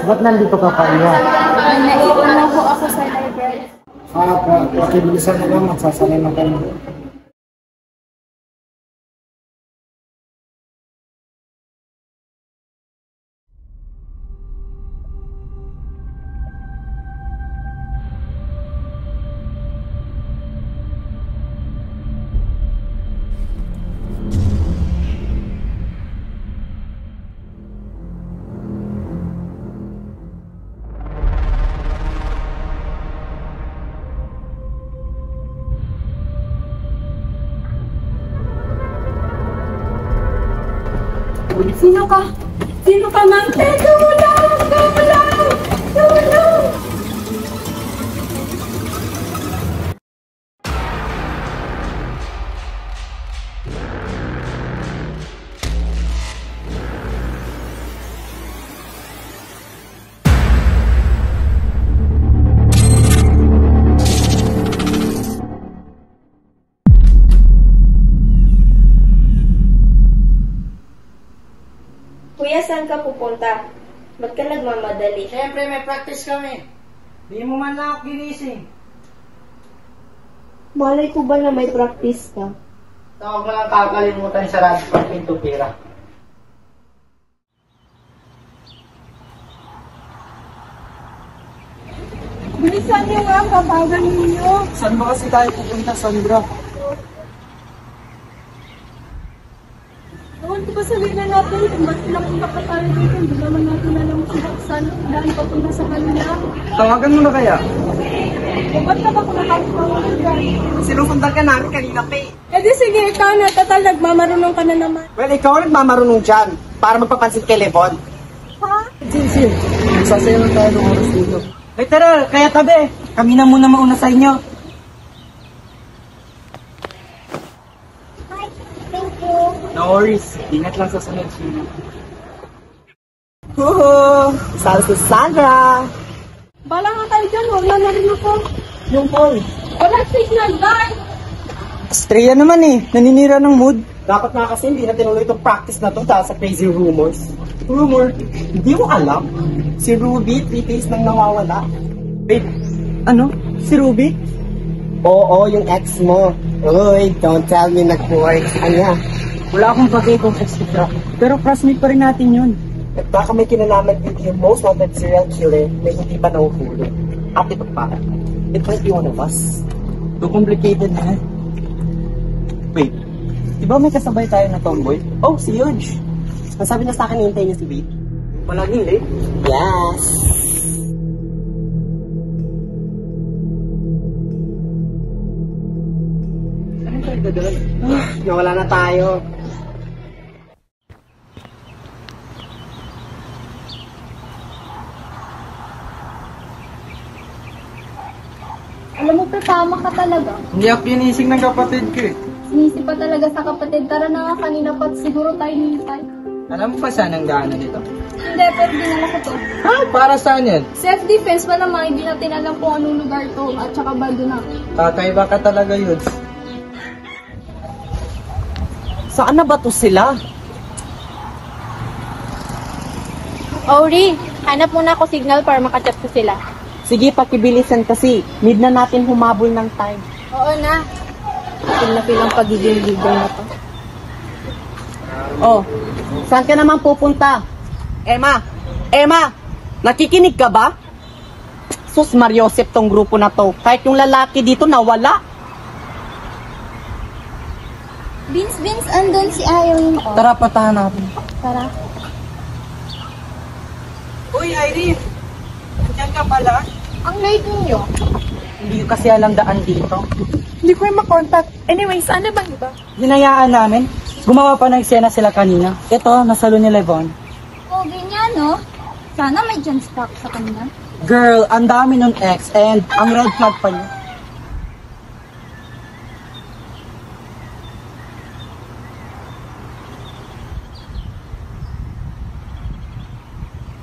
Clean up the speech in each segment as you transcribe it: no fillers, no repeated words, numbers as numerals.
Ba't nandito ka pa iya? Naiwan lang po ako sa library. Pakibilisan na lang, magsasanay na kami. Sino ka? Sino ka, ma'am? Tulong! Tulong! Tulong! Kuya, saan ka pupunta? Ba't ka nagmamadali? Siyempre, may practice kami. Di mo man lang ako ginising. Malay ko ba na may practice ka? Tawag mo lang kakalimutan sa radyo pag pinto pira. Bilisan niyo nga, kabagan ninyo. Saan ba kasi tayo pupunta, Sandra? Ewan ko ba sabihin na natin kung ba't pinapunta pa tayo dito? Hindi naman natin alam kung saan daan papunta sa kanila. Tawagan mo na kaya? Ba't na ba kung nakakapawag dyan? Sinusundan ka namin kanina, Pei. Eh di sige, ikaw na. Total, nagmamarunong ka na naman. Well, ikaw nagmamarunong dyan para magpapansin kay Levon. Ha? Sin, sasayaw tayo ng oras dito. Literal, kaya tabi. Kami na muna mauna sa inyo. Hi, thank you. No worries. Ingat lang sa sunod sino. Huhu! Sal si Sandra! Bala nga tayo dyan, wala na rin ako. Yung Paul. Wala signal, guys! Estrella naman eh. Naninira ng mood. Dapat nga kasi hindi na tinuloy itong practice na to dahil sa crazy rumors. Rumor? Hindi mo alam? Si Ruby, 3 days nang nawawala. Wait, ano? Si Ruby? Oo, yung ex mo. Uy, don't tell me nag-work. Anya? Wala akong bagay kung ex ni Crack. Pero classmate pa rin natin yun. At baka may kinalaman with yung most wanted serial killer na hindi pa nahuhuli. At ito pa, it might be one of us. Too complicated na. Wait, di ba may kasabay tayo na tomboy? Oh, si Yuj. Ang sabi na sa akin, hintay niya si Babe. Palaging late? Yes! Ano tayo doon? Nawala na tayo. Alam mo, pre, tama ka talaga. Hindi ako ginising ng kapatid ko eh. Sinisip pa talaga sa kapatid. Tara na nga, kanina pa siguro tayo nilipay. Alam mo pa saan ang daanan dito? Hindi, pero dinala ko to. Ha? Para saan yan? Self-defense pa naman, hindi natin alam kung anong lugar to at saka bando na. Kakaiba ka talaga yun. Saan na ba to sila? Ori, hanap muna ako signal para makachat ko sila. Sige, pakibilisan kasi. Need na natin humabol ng time. Oo na. Feel na feel ang pagiging leader na to. Oh, saan ka naman pupunta? Emma! Emma! Nakikinig ka ba? Sus, Mariosep tong grupo na to. Kahit yung lalaki dito nawala. Vince, andun si Irene. Oh. Tara, patahan natin. Tara. Uy, Irene! Diyan ka pala? Ang late ninyo. Hindi ko kasi alam daan dito. Hindi ko yung makontak. Anyways, ano bang iba? Hinayaan namin. Gumawa pa ng eksena sila kanina. Ito, nasalo ni Levon. Pogi niya, no? Sana may chance pa sa kanina. Girl, ang dami nun ex and ang red flag pa niya.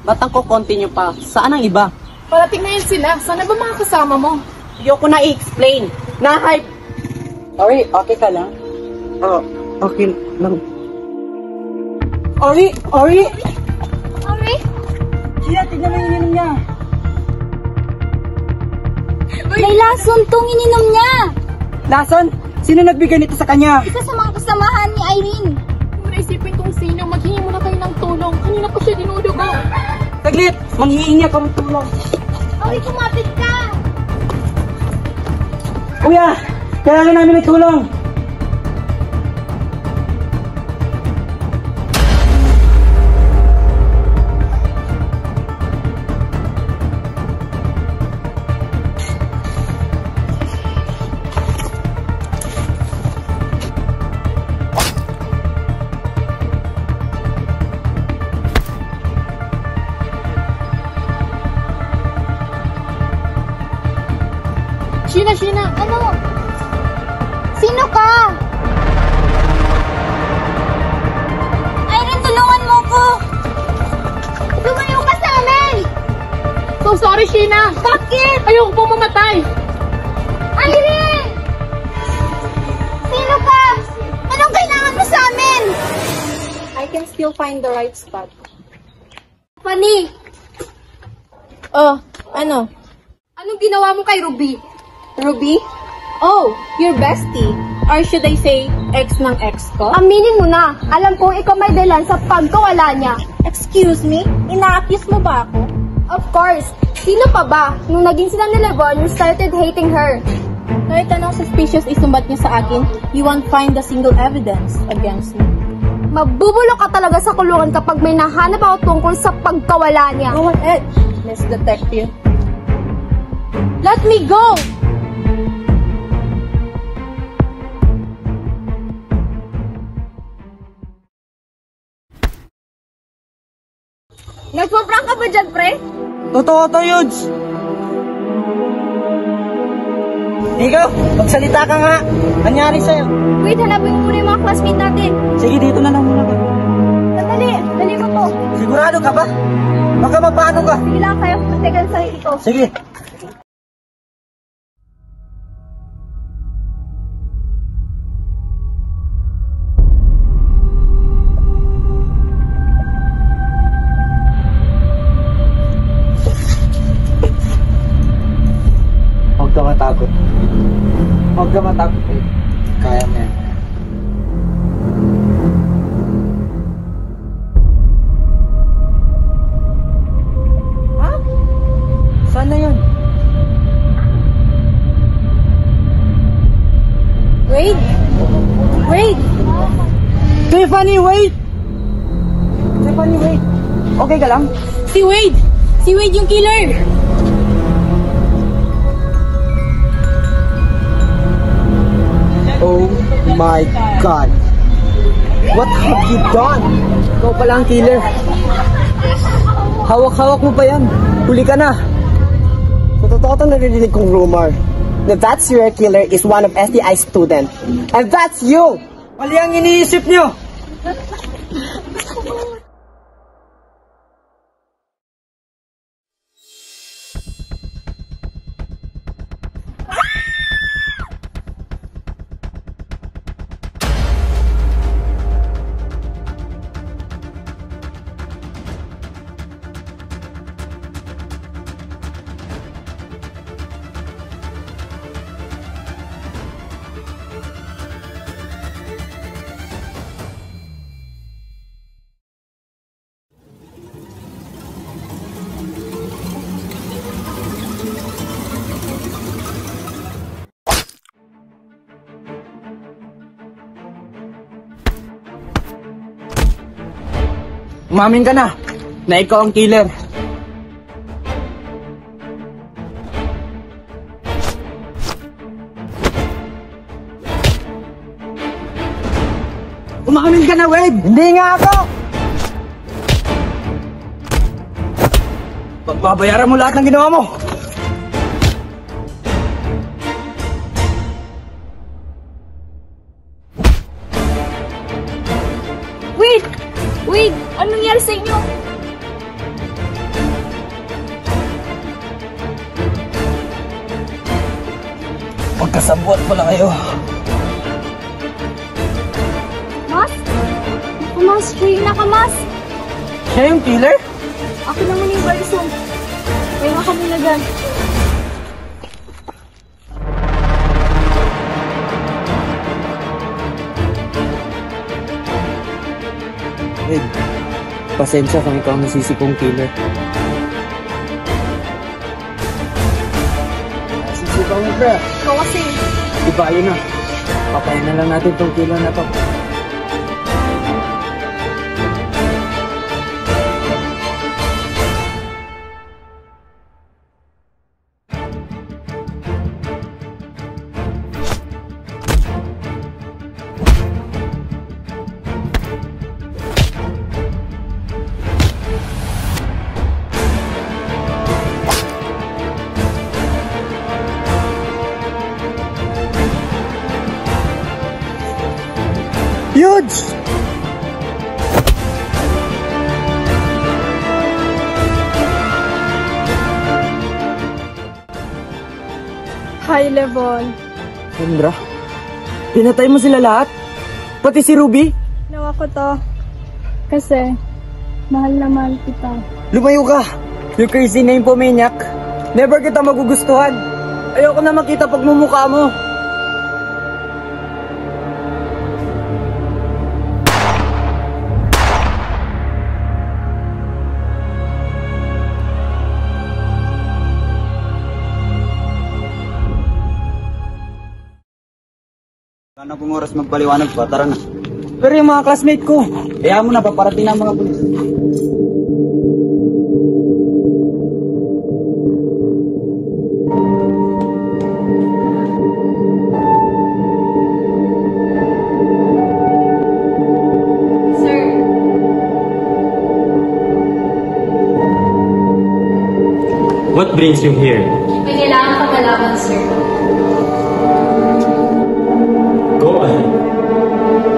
Ba't ang kukontinue pa? Saan ang iba? Parating na yun sila. Sana ba mga kasama mo? Ayoko na i-explain. Na-hype. Ori, okay ka lang? Oo, okay lang. Ori! Ori? Siya, tignan mo yung ininom niya. May lason tong ininom niya. Lason? Sino nagbigay nito sa kanya? Isa sa mga kasamahan ni Irene. Kung naisipin kung sino, maghingi muna kayo ng tulong. Kanina pa siya dinudugo. Saglit, manghihingi ako ng tulong. Auri, kumapit ka. Kuya, kailangan namin ng tulong. Sheena, Ano? Sino ka? Irene, tulungan mo ko. Lumayo ka sa amin. so sorry, Sheena. Bakit? Ayoko po mamatay. Irene! Sino ka? Anong kailangan mo sa amin? I can still find the right spot. Fanny, Oh, ano? anong ginawa mo kay Ruby? Ruby? Oh, your bestie. Or should I say, ex ng ex ko? Aminin mo na. Alam kong ikaw may dahilan sa pagkawala niya. Excuse me? Ina-accuse mo ba ako? Of course. Sino pa ba? Nung naging sila ni Lebron, you started hating her. Kahit anong suspicious isumbat niya sa akin, you won't find a single evidence against me. Mabubulok ka talaga sa kulungan kapag may nahanap ako tungkol sa pagkawala niya. Go ahead, Miss Detective. Let me go! Nagpa-prank ka ba dyan, pre? Totoo to, Yudes. Ikaw, magsalita ka nga. Anyari sa'yo? Wait, hanapin mo muna yung mga classmate natin. Sige, dito na lang muna ba? Sandali, dali mo po. Sigurado ka ba? Baka mapano ka. Sige lang, kaya ko protect sa sarili ko. Sige. Huwag ka matakot. Huwag ka matakot eh. Kaya mo yan. Ha? Saan na yun? Wade! Wade! Tiffany, wait! Tiffany, wait! Okay ka lang? Si Wade! Si Wade yung killer! Oh my God! What have you done? Ikaw pala ang killer. Hawak-hawak mo pa yan. Huli ka na. Sa totoo itong narinig kong rumor na that serial killer is one of STI's student. And that's you! Mali ang iniisip niyo! Umamin ka na ikaw ang killer. Umamin ka na, Wade! Hindi nga ako! Pagbabayaran mo lahat ng ginawa mo! Wait! Wait! Anong nangyari sa inyo? Magkasabot pala kayo. Mas? Mas, Rina ka, Mas. Siya yung killer? Akin naman yung barso. Kaya nga kami na dyan. Red, pasensya kung ikaw ang nasisipong killer. Nasisipaw mo, bro. Ikaw kasi. Diba, ayun na. Papayan na lang natin tong killer na to. Huge! High level. Sandra, pinatay mo sila lahat? Pati si Ruby? Nawa ko to. Kasi, mahal na mahal kita. Lumayo ka! You crazy name po, maniac. Never kita magugustuhan. Ayoko na makita pagmumukha mo. Wala na pong oras magpaliwanag pa, tara na. Pero yung mga classmate ko, Kaya mo na, paparating na ang mga pulis. Sir, What brings you here? may kailangan pang malaman, sir. Go ahead.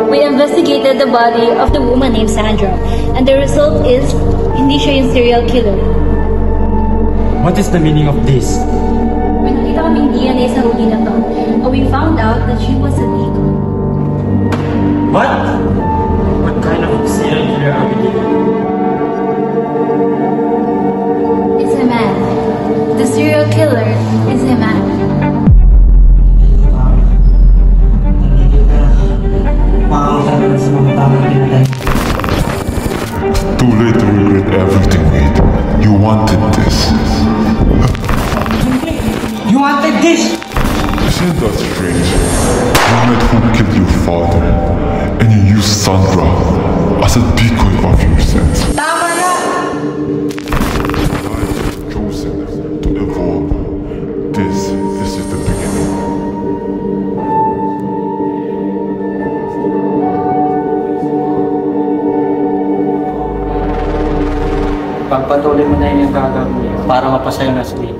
We investigated the body of the woman named Sandra, and the result is hindi siya yung serial killer. What is the meaning of this? May nakita kaming DNA sa huli na to, and we found out that she was a lead. What? What kind of serial killer are we dealing with? It's a man. The serial killer is a man. Too late to regret everything, Wade. You wanted this. you wanted this! Isn't that strange? You met who killed your father, and you used Sandra as a decoy of your sins. Tama na! Life was chosen to evolve. This is just the beginning. Pagpatuloy mo na yun yung gagawin niya para mapasaya na si Lee.